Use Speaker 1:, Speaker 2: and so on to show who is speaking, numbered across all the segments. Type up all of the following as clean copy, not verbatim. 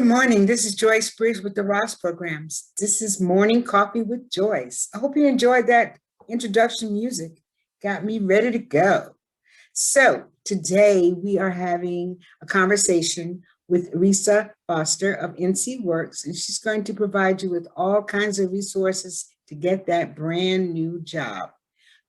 Speaker 1: Good morning. This is Joyce Briggs with the Ross Programs. This is Morning Coffee with Joyce. I hope you enjoyed that introduction music. Got me ready to go. So today we are having a conversation with Risa Foster of NCWorks, and she's going to provide you with all kinds of resources to get that brand new job.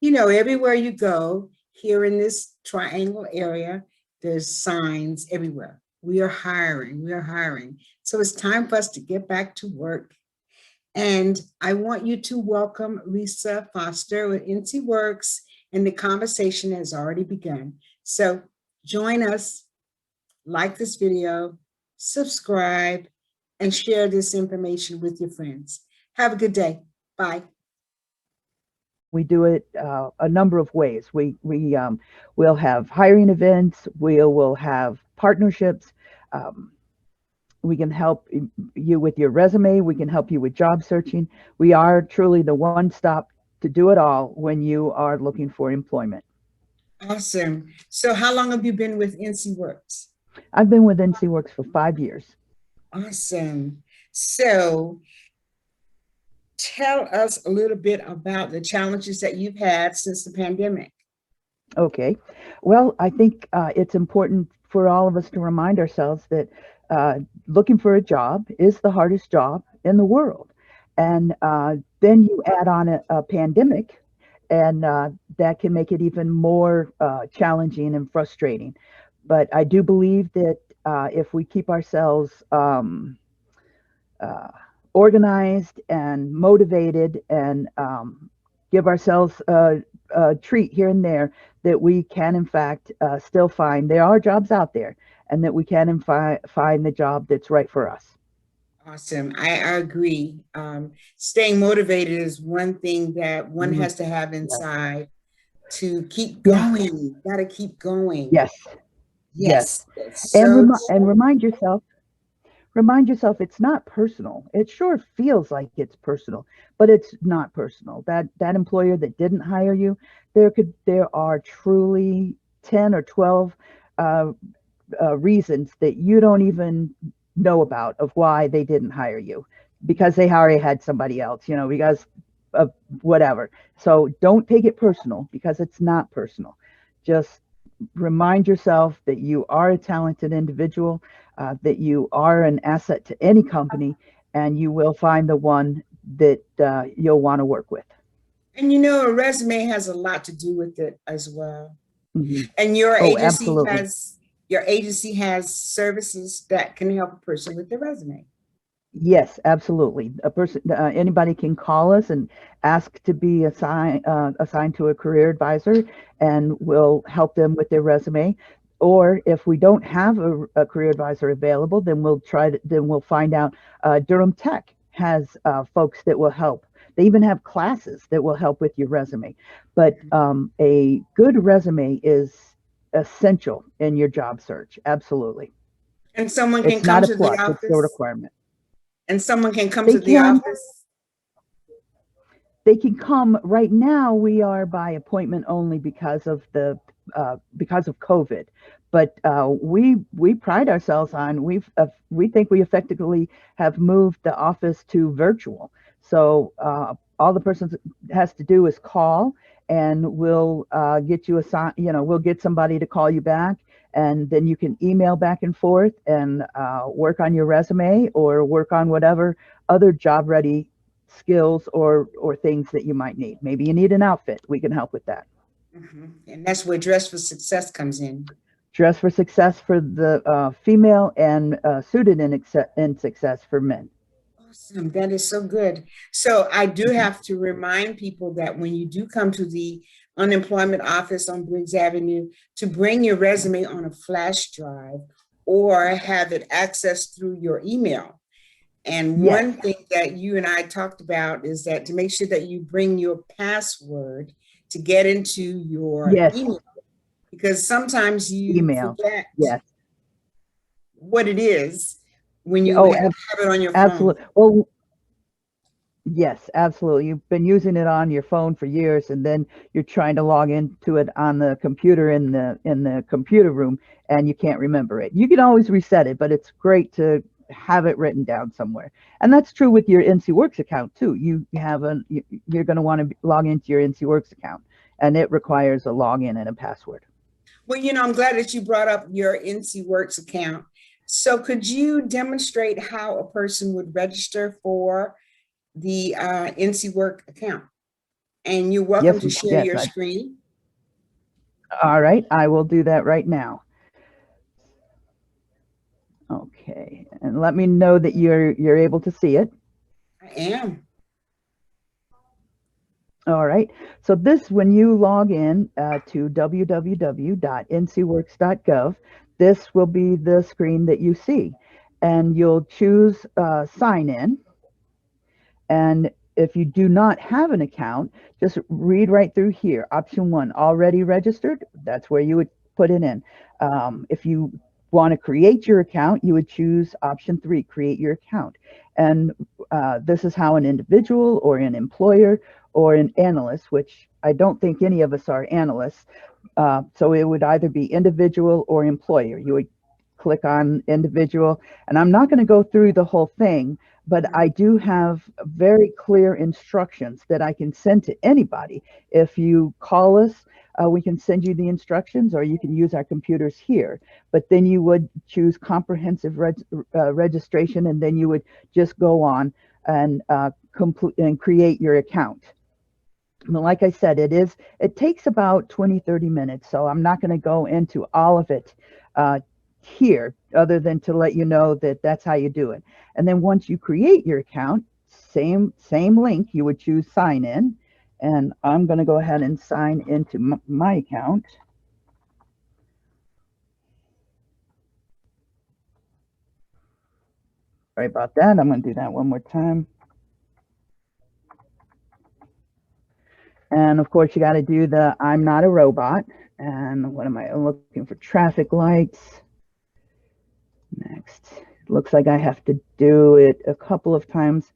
Speaker 1: You know, everywhere you go here in this triangle area, there's signs everywhere. We are hiring, we are hiring. So it's time for us to get back to work. And I want you to welcome Risa Foster with NCWorks, and the conversation has already begun. So join us, like this video, subscribe, and share this information with your friends. Have a good day. Bye.
Speaker 2: We do it a number of ways. We'll have hiring events. We'll have partnerships. We can help you with your resume. We can help you with job searching. We are truly the one stop to do it all when you are looking for employment.
Speaker 1: Awesome. So how long have you been with NCWorks?
Speaker 2: I've been with NCWorks for 5 years.
Speaker 1: Awesome. So tell us a little bit about the challenges that you've had since the pandemic.
Speaker 2: Okay. Well, I think it's important for all of us to remind ourselves that looking for a job is the hardest job in the world. And then you add on a pandemic, and that can make it even more challenging and frustrating. But I do believe that if we keep ourselves organized and motivated and give ourselves a treat here and there, that we can in fact still find there are jobs out there, and that we can find the job that's right for us.
Speaker 1: Awesome. I agree. Staying motivated is one thing that one has to have inside to keep going. Got to keep going.
Speaker 2: Yes.
Speaker 1: Yes.
Speaker 2: And remind yourself it's not personal. It sure feels like it's personal, but it's not personal. That employer that didn't hire you, there are truly 10 or 12 reasons that you don't even know about of why they didn't hire you, because they already had somebody else, because of whatever. So don't take it personal, because it's not personal. Just remind yourself that you are a talented individual, that you are an asset to any company, and you will find the one that you'll want to work with.
Speaker 1: And a resume has a lot to do with it as well.
Speaker 2: Mm-hmm.
Speaker 1: And your
Speaker 2: Absolutely.
Speaker 1: agency has services that can help a person with their resume.
Speaker 2: Yes, absolutely. Anybody can call us and ask to be assigned to a career advisor, and we'll help them with their resume. Or if we don't have a career advisor available, then we'll find out. Durham Tech has folks that will help. They even have classes that will help with your resume. But a good resume is essential in your job search. Absolutely.
Speaker 1: And someone can
Speaker 2: It's
Speaker 1: come
Speaker 2: not a
Speaker 1: to
Speaker 2: plus,
Speaker 1: the office.
Speaker 2: it's a requirement.
Speaker 1: And someone can come to the office.
Speaker 2: They can come. Right now, we are by appointment only because of COVID. But we pride ourselves on we think we effectively have moved the office to virtual. So all the person has to do is call, and we'll get you assigned. We'll get somebody to call you back, and then you can email back and forth and work on your resume or work on whatever other job ready skills or things that you might need. Maybe you need an outfit. We can help with that.
Speaker 1: Mm-hmm. And that's where Dress for Success comes in.
Speaker 2: Dress for Success for the female, and Suited in Success for men.
Speaker 1: Awesome. That is so good. So I do have to remind people that when you do come to the unemployment office on Briggs Avenue, to bring your resume on a flash drive or have it accessed through your email. And one thing that you and I talked about is that to make sure that you bring your password to get into your email, because sometimes you forget what it is when you have it on your phone.
Speaker 2: Absolutely. Well, yes, absolutely. You've been using it on your phone for years, and then you're trying to log into it on the computer in the computer room, and you can't remember it. You can always reset it, but it's great to have it written down somewhere. And that's true with your NCWorks account too. You're going to want to log into your NCWorks account, and it requires a login and a password.
Speaker 1: Well, I'm glad that you brought up your NCWorks account. So could you demonstrate how a person would register for the NCWorks account? And you're welcome to share your screen.
Speaker 2: All right, I will do that right now. Okay, and let me know that you're able to see it.
Speaker 1: I am.
Speaker 2: All right, so when you log in to www.ncworks.gov, this will be the screen that you see, and you'll choose sign in. And if you do not have an account, just read right through here. Option 1, already registered. That's where you would put it in. If you want to create your account, you would choose option 3, create your account. And this is how an individual or an employer or an analyst, which I don't think any of us are analysts. So it would either be individual or employer. You would click on individual, and I'm not going to go through the whole thing, but I do have very clear instructions that I can send to anybody. If you call us, we can send you the instructions, or you can use our computers here. But then you would choose comprehensive registration, and then you would just go on and complete and create your account. Like I said, it takes about 20-30 minutes, so I'm not going to go into all of it here, other than to let you know that that's how you do it. And then once you create your account, same link, you would choose sign in, and I'm going to go ahead and sign into my account. Sorry about that. I'm going to do that one more time. And of course, you got to do the I'm not a robot. And what am I looking for? Traffic lights. Next. It looks like I have to do it a couple of times.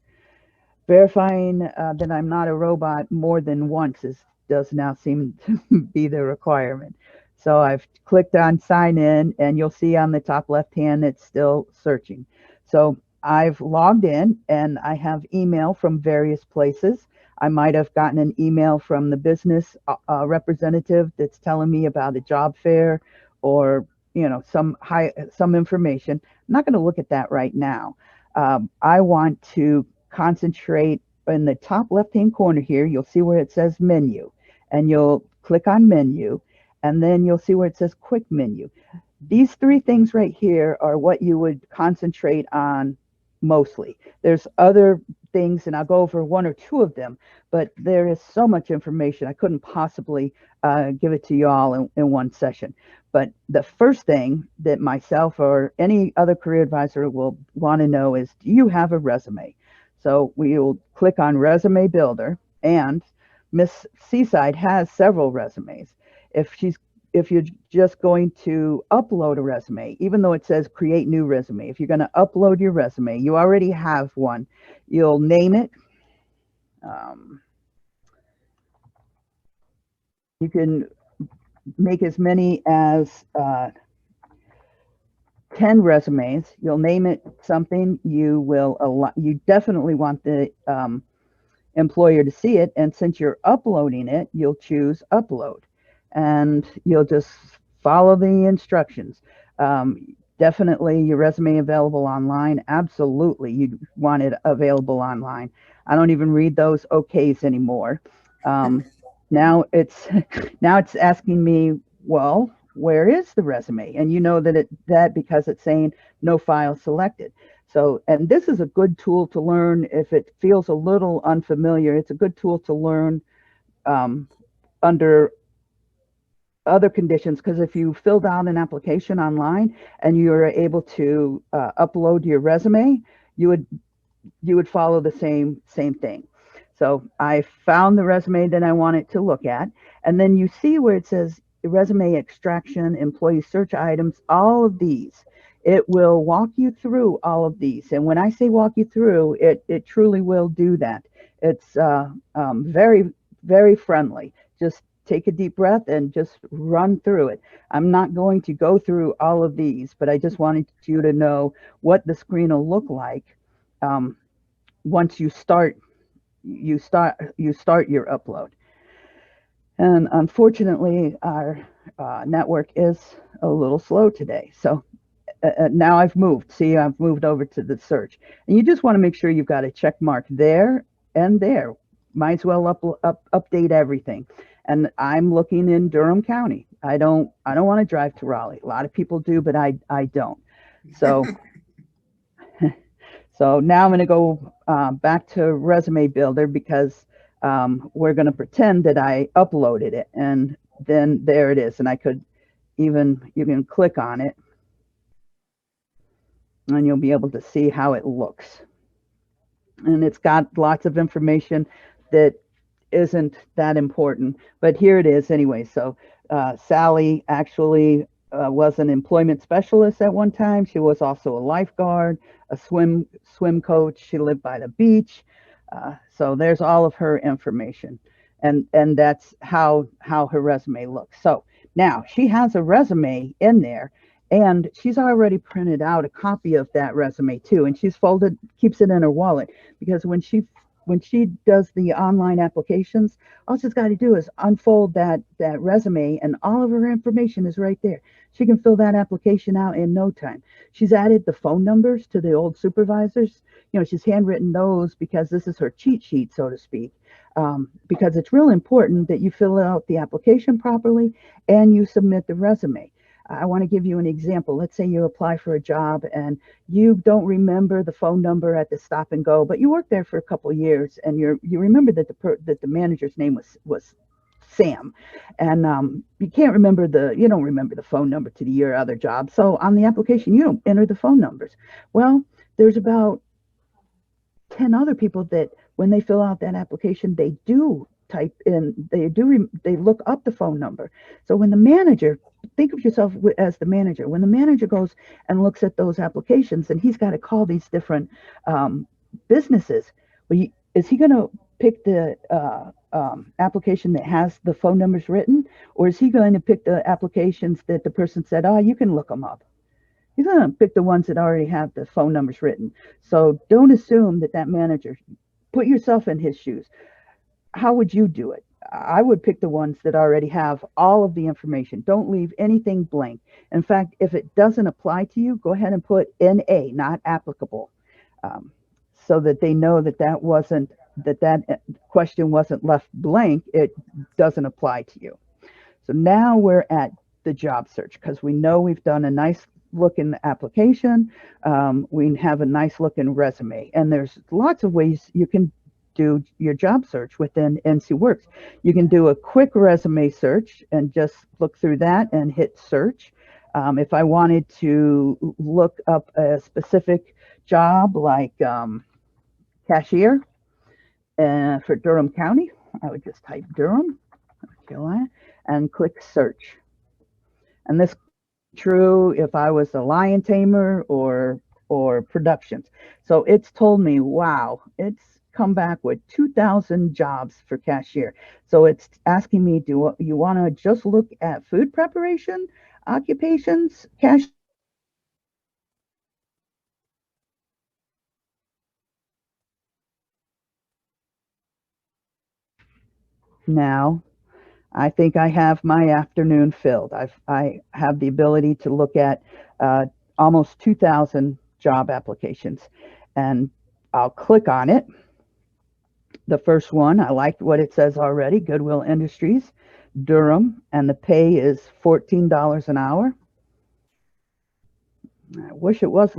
Speaker 2: Verifying that I'm not a robot more than once does now seem to be the requirement. So I've clicked on sign in, and you'll see on the top left hand it's still searching. So I've logged in, and I have email from various places. I might have gotten an email from the business representative that's telling me about a job fair, or some information. I'm not going to look at that right now. I want to concentrate in the top left hand corner here. You'll see where it says menu, and you'll click on menu, and then you'll see where it says quick menu. These 3 things right here are what you would concentrate on mostly. There's other things, and I'll go over 1 or 2 of them, but there is so much information I couldn't possibly give it to you all in one session. But the first thing that myself or any other career advisor will want to know is, do you have a resume? So we will click on Resume Builder, and Miss Seaside has several resumes. If you're just going to upload a resume, even though it says create new resume, if you're going to upload your resume, you already have one, you'll name it. You can make as many as 10 resumes. You'll name it something. You definitely want the employer to see it, and since you're uploading it, you'll choose upload, and you'll just follow the instructions. Definitely your resume available online. Absolutely, you want it available online. I don't even read those OKs anymore. Now it's asking me, well, where is the resume? And you know that because it's saying no file selected. So, and this is a good tool to learn if it feels a little unfamiliar. It's a good tool to learn under other conditions, because if you filled out an application online and you're able to upload your resume, you would follow the same thing. So I found the resume that I wanted to look at, and then you see where it says resume extraction, employee search items, all of these. It will walk you through all of these. And when I say walk you through, it truly will do that. It's very, very friendly. Just take a deep breath and just run through it. I'm not going to go through all of these, but I just wanted you to know what the screen will look like um, once you start your upload. And unfortunately, our network is a little slow today. So now I've moved. See, I've moved over to the search. And you just want to make sure you've got a check mark there and there. Might as well update everything. And I'm looking in Durham County. I don't want to drive to Raleigh. A lot of people do, but I don't. So so now I'm going to go back to Resume Builder because we're going to pretend that I uploaded it, and then there it is. And I could you can click on it and you'll be able to see how it looks. And it's got lots of information that isn't that important, but here it is anyway. So Sally actually was an employment specialist at one time. She was also a lifeguard, a swim coach. She lived by the beach. So there's all of her information, and that's how her resume looks. So now she has a resume in there, and she's already printed out a copy of that resume too, and she's keeps it in her wallet, because when she does the online applications, all she's got to do is unfold that resume, and all of her information is right there. She can fill that application out in no time. She's added the phone numbers to the old supervisors. She's handwritten those because this is her cheat sheet, so to speak. Because it's real important that you fill out the application properly and you submit the resume. I want to give you an example. Let's say you apply for a job and you don't remember the phone number at the stop and go, but you worked there for a couple of years, and you remember that the manager's name was Sam, and you don't remember the phone number to your other job. So on the application, you don't enter the phone numbers. Well, there's about 10 other people that when they fill out that application, they do type in, they look up the phone number. So when the manager, think of yourself as the manager, when the manager goes and looks at those applications, and he's got to call these different businesses, is he going to pick the application that has the phone numbers written, or is he going to pick the applications that the person said, oh, you can look them up? He's going to pick the ones that already have the phone numbers written. So don't assume that manager, put yourself in his shoes. How would you do it? I would pick the ones that already have all of the information. Don't leave anything blank. In fact, if it doesn't apply to you, go ahead and put NA, not applicable, so that they know that question wasn't left blank. It doesn't apply to you. So now we're at the job search, because we know we've done a nice look in the application. We have a nice look in resume, and there's lots of ways you can do your job search within NCWorks. You can do a quick resume search and just look through that and hit search. If I wanted to look up a specific job like cashier for Durham County, I would just type Durham, Carolina, and click search. And this is true if I was a lion tamer or productions. So it's told me, wow, it's come back with 2,000 jobs for cashier. So it's asking me, do you want to just look at food preparation, occupations, cashier? Now, I think I have my afternoon filled. I have the ability to look at almost 2,000 job applications, and I'll click on it. The first one, I liked what it says already, Goodwill Industries, Durham, and the pay is $14 an hour. I wish it was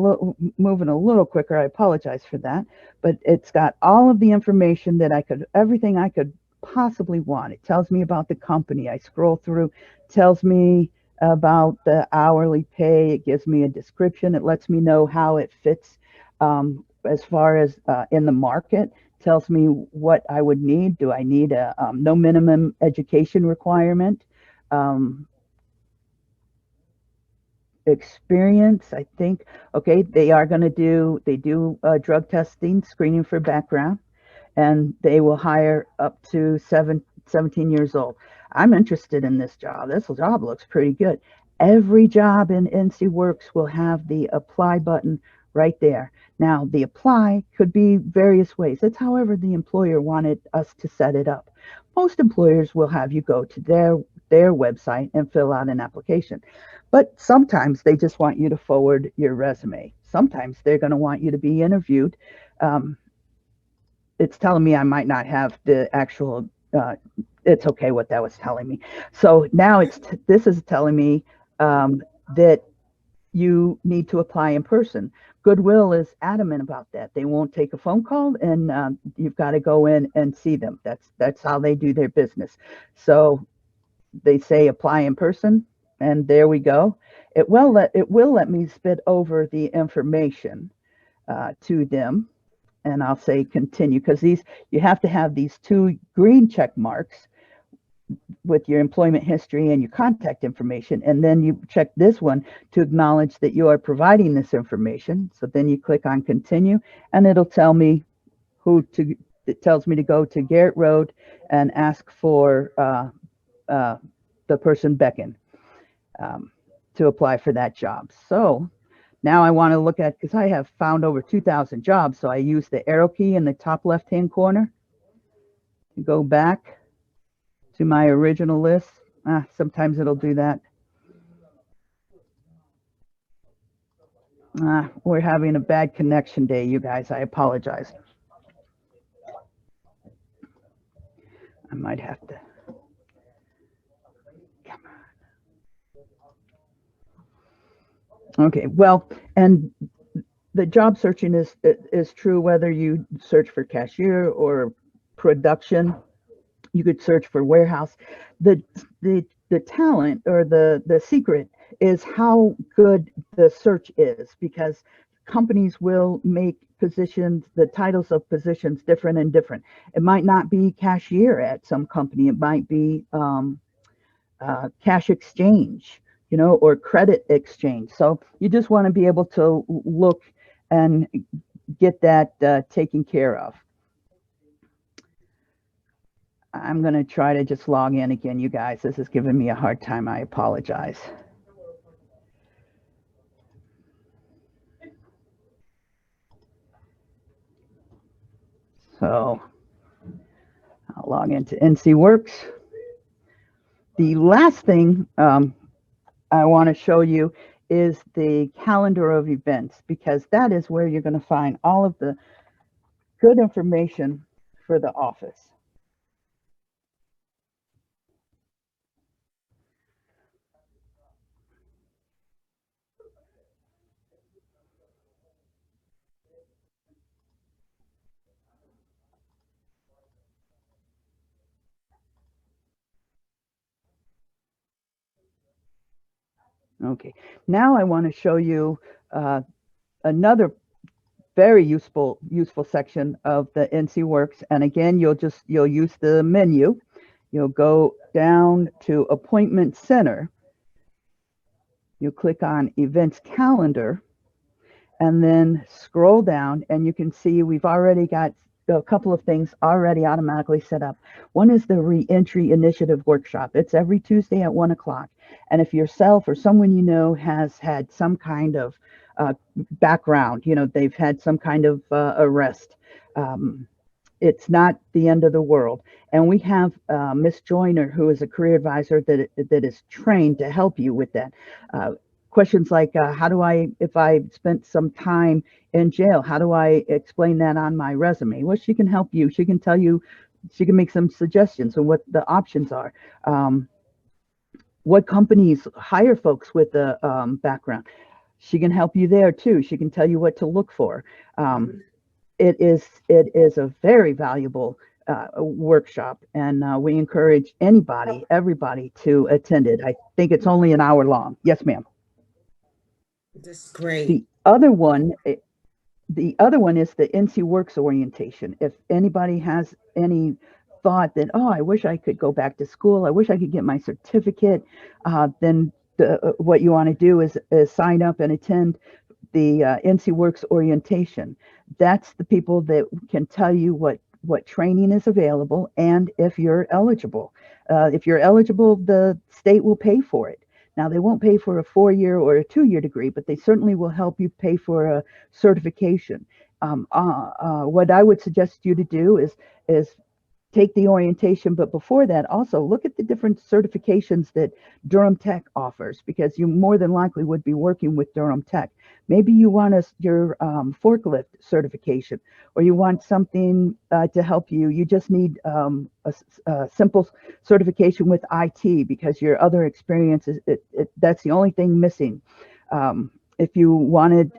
Speaker 2: moving a little quicker. I apologize for that, but it's got all of the information that everything I could possibly want. It tells me about the company. I scroll through, tells me about the hourly pay. It gives me a description. It lets me know how it fits as far as in the market. Tells me what I would need. Do I need a no minimum education requirement? Experience, I think. Okay, they do drug testing, screening for background, and they will hire up to 17 years old. I'm interested in this job. This job looks pretty good. Every job in NCWorks will have the apply button right there. Now, the apply could be various ways. It's however the employer wanted us to set it up. Most employers will have you go to their website and fill out an application. But sometimes they just want you to forward your resume. Sometimes they're going to want you to be interviewed. Um, it's telling me I might not have the actual. It's okay what that was telling me. So now this is telling me that you need to apply in person. Goodwill is adamant about that. They won't take a phone call, and you've got to go in and see them. That's how they do their business. So they say apply in person, and there we go. It will let me spit over the information to them, and I'll say continue, because these you have to have these two green check marks with your employment history and your contact information, and then you check this one to acknowledge that you are providing this information. So then you click on continue, and it'll tell me it tells me to go to Garrett Road and ask for the person Becken to apply for that job. So now I want to look at, because I have found over 2,000 jobs, so I use the arrow key in the top left-hand corner to go back to my original list. Sometimes it'll do that. We're having a bad connection day, you guys. I apologize. I might have to. Come on. Okay, well, and the job searching is true whether you search for cashier or production. You could search for warehouse. The talent, or the secret, is how good the search is, because companies will make positions, the titles of positions, different and different. It might not be cashier at some company. It might be cash exchange, or credit exchange. So you just want to be able to look and get that taken care of. I'm going to try to just log in again, you guys. This is giving me a hard time. I apologize. So I'll log into NCWorks. The last thing I want to show you is the calendar of events, because that is where you're going to find all of the good information for the office. Okay, now I want to show you another very useful section of the NCWorks. And again, you'll use the menu. You'll go down to Appointment Center. You click on Events Calendar, and then scroll down, and you can see we've already got a couple of things already automatically set up. One is the Reentry Initiative Workshop. It's every Tuesday at 1 o'clock. And if yourself or someone you know has had some kind of background, they've had some kind of arrest, it's not the end of the world. And we have Miss Joyner, who is a career advisor that is trained to help you with that. Questions like, if I spent some time in jail, how do I explain that on my resume? Well, she can help you. She can tell you, she can make some suggestions on what the options are. What companies hire folks with a background. She can help you there too. She can tell you what to look for. It is a very valuable workshop, and we encourage everybody to attend it. I think it's only an hour long. Yes, ma'am.
Speaker 1: That's great.
Speaker 2: The other one is the NCWorks orientation. If anybody has any thought that, oh, I wish I could go back to school, I wish I could get my certificate, then what you want to do is sign up and attend the NCWorks orientation. That's the people that can tell you what what training is available and if you're eligible. If you're eligible, the state will pay for it. Now, they won't pay for a 4-year or a 2-year degree, but they certainly will help you pay for a certification. What I would suggest you to do is take the orientation, but before that, also look at the different certifications that Durham Tech offers, because you more than likely would be working with Durham Tech. Maybe you want your forklift certification, or you want something to help you. You just need a simple certification with IT, because your other experiences, that's the only thing missing. If you wanted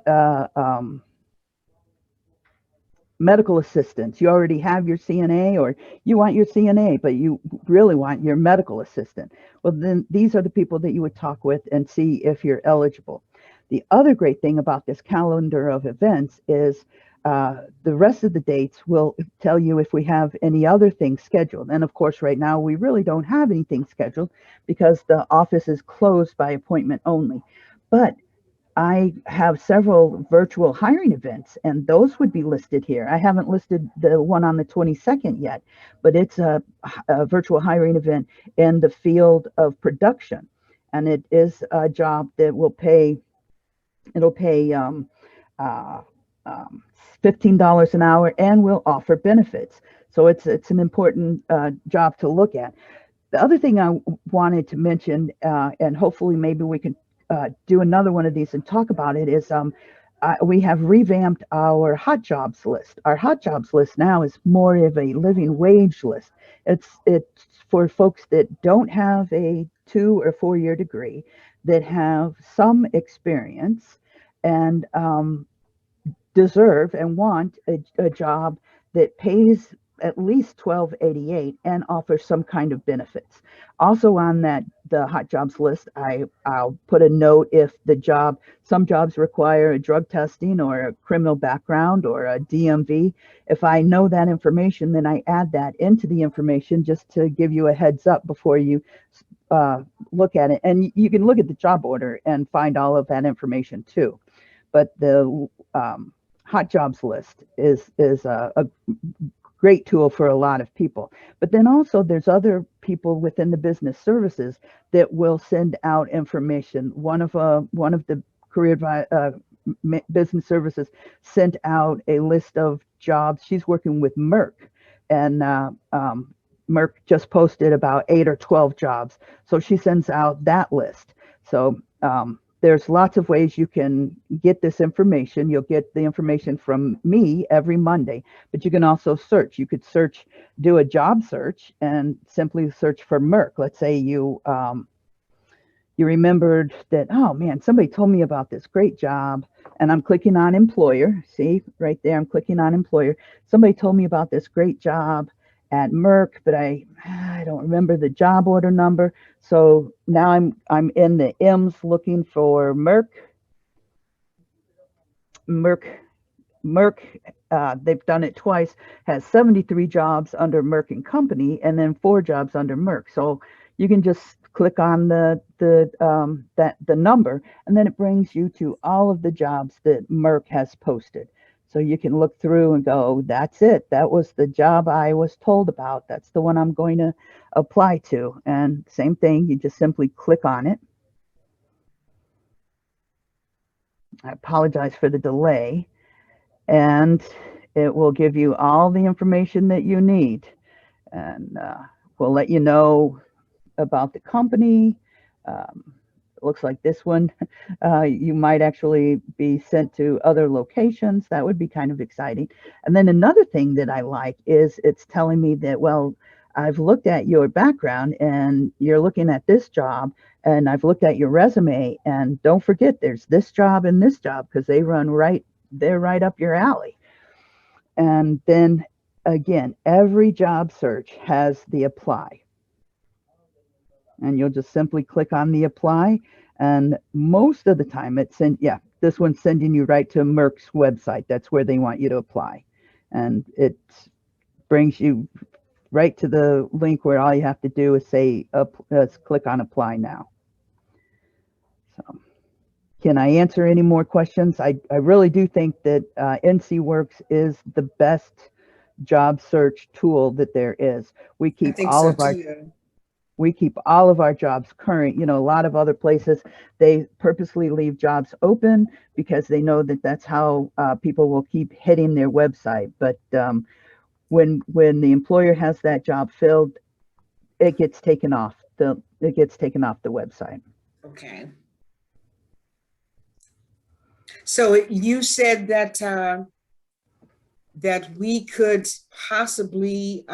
Speaker 2: medical assistants, you already have your CNA, or you want your CNA, but you really want your medical assistant. Well, then these are the people that you would talk with and see if you're eligible. The other great thing about this calendar of events is the rest of the dates will tell you if we have any other things scheduled. And of course, right now, we really don't have anything scheduled because the office is closed by appointment only. But I have several virtual hiring events, and those would be listed here. I haven't listed the one on the 22nd yet, but it's a virtual hiring event in the field of production. And it is a job that will pay, it'll pay $15 an hour and will offer benefits. So it's an important job to look at. The other thing I wanted to mention, and hopefully maybe we can do another one of these and talk about it, is we have revamped our hot jobs list. Our hot jobs list now is more of a living wage list. It's for folks that don't have a 2 or 4-year degree, that have some experience and deserve and want a job that pays at least $12.88 and offers some kind of benefits. Also on the hot jobs list, I'll put a note if some jobs require a drug testing or a criminal background or a DMV. If I know that information, then I add that into the information just to give you a heads up before you look at it. And you can look at the job order and find all of that information too. But the hot jobs list is a great tool for a lot of people. But then also there's other people within the business services that will send out information. One of the career business services sent out a list of jobs. She's working with Merck, and Merck just posted about 8 or 12 jobs. So she sends out that list. So there's lots of ways you can get this information. You'll get the information from me every Monday, but you can also search. You could do a job search and simply search for Merck. Let's say you remembered that, oh man, somebody told me about this great job, and I'm clicking on employer. See right there, I'm clicking on employer. Somebody told me about this great job at Merck, but I don't remember the job order number. So now I'm in the M's looking for Merck. They've done it twice, has 73 jobs under Merck and Company, and then 4 jobs under Merck. So you can just click on the number, and then it brings you to all of the jobs that Merck has posted. So you can look through and go, that's it. That was the job I was told about. That's the one I'm going to apply to. And same thing, you just simply click on it. I apologize for the delay. And it will give you all the information that you need. And we'll let you know about the company. It looks like this one, you might actually be sent to other locations. That would be kind of exciting. And then another thing that I like is it's telling me that, well, I've looked at your background and you're looking at this job, and I've looked at your resume, and don't forget there's this job and this job, because they're right up your alley. And then again, every job search has the apply. And you'll just simply click on the apply. And most of the time this one's sending you right to Merck's website. That's where they want you to apply. And it brings you right to the link where all you have to do is click on apply now. So can I answer any more questions? I really do think that NCWorks is the best job search tool that there is. We
Speaker 1: I
Speaker 2: keep
Speaker 1: think
Speaker 2: all
Speaker 1: so
Speaker 2: of our
Speaker 1: too.
Speaker 2: we keep all of our jobs current. You know, a lot of other places, they purposely leave jobs open because they know that that's how people will keep hitting their website. But when the employer has that job filled, it gets taken off the website.
Speaker 1: Okay. So you said that that we could possibly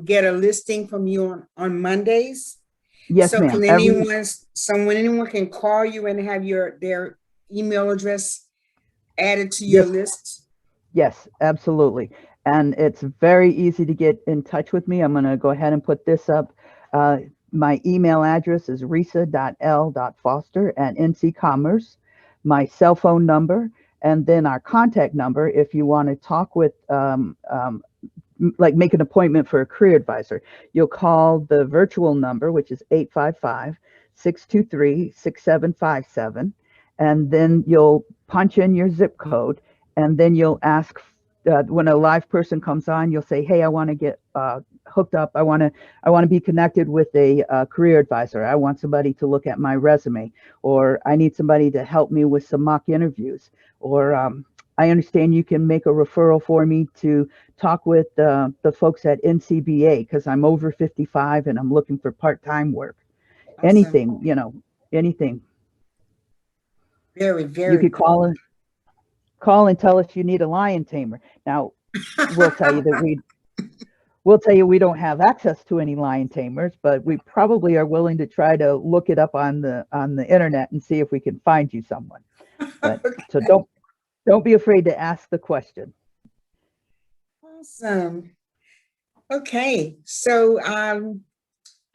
Speaker 1: get a listing from you on Mondays.
Speaker 2: Yes,
Speaker 1: So
Speaker 2: ma'am.
Speaker 1: can anyone can call you and have their email address added to your
Speaker 2: Yes,
Speaker 1: list?
Speaker 2: yes, absolutely. And it's very easy to get in touch with me. I'm going to go ahead and put this up. Uh, my email address is risa.l.foster@ncommerce. My cell phone number, and then our contact number if you want to talk with, like make an appointment for a career advisor. You'll call the virtual number, which is 855-623-6757. And then you'll punch in your zip code, and then you'll ask, when a live person comes on, you'll say, hey, I want to get hooked up. I want to be connected with a career advisor. I want somebody to look at my resume, or I need somebody to help me with some mock interviews, or I understand you can make a referral for me to talk with the folks at NCBA because I'm over 55 and I'm looking for part-time work.
Speaker 1: Awesome.
Speaker 2: Anything, anything.
Speaker 1: Very,
Speaker 2: You
Speaker 1: very
Speaker 2: could
Speaker 1: cool.
Speaker 2: call and tell us you need a lion tamer. Now, we'll tell you that we'll tell you we don't have access to any lion tamers, but we probably are willing to try to look it up on the internet and see if we can find you someone. But so don't be afraid to ask the question.
Speaker 1: Awesome. Okay, so I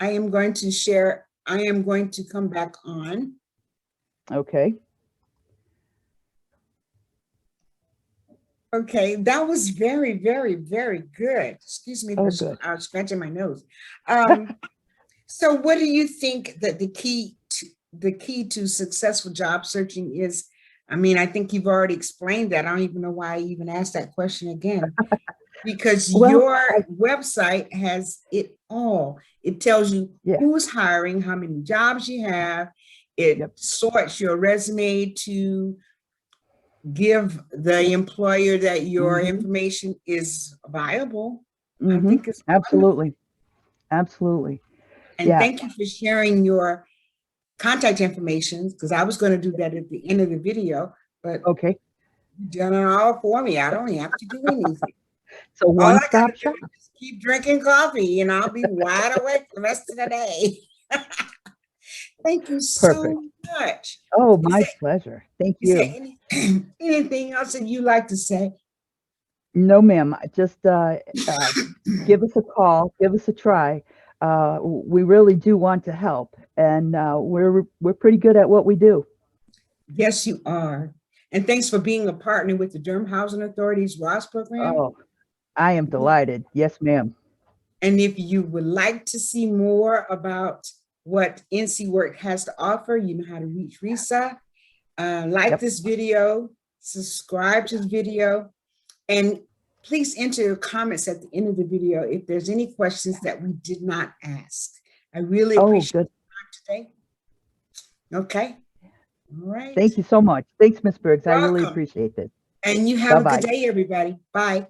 Speaker 1: am going to share. I am going to come back on.
Speaker 2: Okay.
Speaker 1: Okay, that was very, very, very good. Excuse me
Speaker 2: Oh,
Speaker 1: for
Speaker 2: good.
Speaker 1: scratching my nose. So, what do you think that the key to successful job searching is? I mean, I think you've already explained that. I don't even know why I even asked that question again, because
Speaker 2: Well,
Speaker 1: your website has it all. It tells you
Speaker 2: yeah.
Speaker 1: who's hiring, how many jobs you have. It
Speaker 2: Yep.
Speaker 1: sorts your resume to give the employer that your
Speaker 2: Mm-hmm.
Speaker 1: information is viable. I
Speaker 2: Mm-hmm.
Speaker 1: think it's wonderful.
Speaker 2: Absolutely. Absolutely.
Speaker 1: And
Speaker 2: Yeah.
Speaker 1: thank you for sharing your contact information, because I was going to do that at the end of the video, but
Speaker 2: Okay.
Speaker 1: you've done it all for me. I don't have to do anything.
Speaker 2: So
Speaker 1: All I got
Speaker 2: one-stop
Speaker 1: to do
Speaker 2: shop.
Speaker 1: is just keep drinking coffee and I'll be wide awake the rest of the day. Thank you
Speaker 2: Perfect.
Speaker 1: so much.
Speaker 2: Oh,
Speaker 1: Is
Speaker 2: my
Speaker 1: there,
Speaker 2: pleasure. Thank
Speaker 1: is there
Speaker 2: you.
Speaker 1: anything else that you'd like to say?
Speaker 2: No, ma'am. Just give us a call. Give us a try. We really do want to help, and we're pretty good at what we do.
Speaker 1: Yes, you are. And thanks for being a partner with the Durham Housing Authority's ROS program.
Speaker 2: Oh, I am delighted. Yes, ma'am.
Speaker 1: And if you would like to see more about what NCWorks has to offer, you know how to reach Risa. Like
Speaker 2: Yep.
Speaker 1: this video, subscribe to the video, and please enter your comments at the end of the video if there's any questions that we did not ask. I really
Speaker 2: Oh,
Speaker 1: appreciate
Speaker 2: good.
Speaker 1: your time today. Okay. All right.
Speaker 2: Thank you so much. Thanks, Miss Briggs. I really
Speaker 1: Welcome.
Speaker 2: appreciate this.
Speaker 1: And you have a good
Speaker 2: Bye-bye.
Speaker 1: day, everybody. Bye.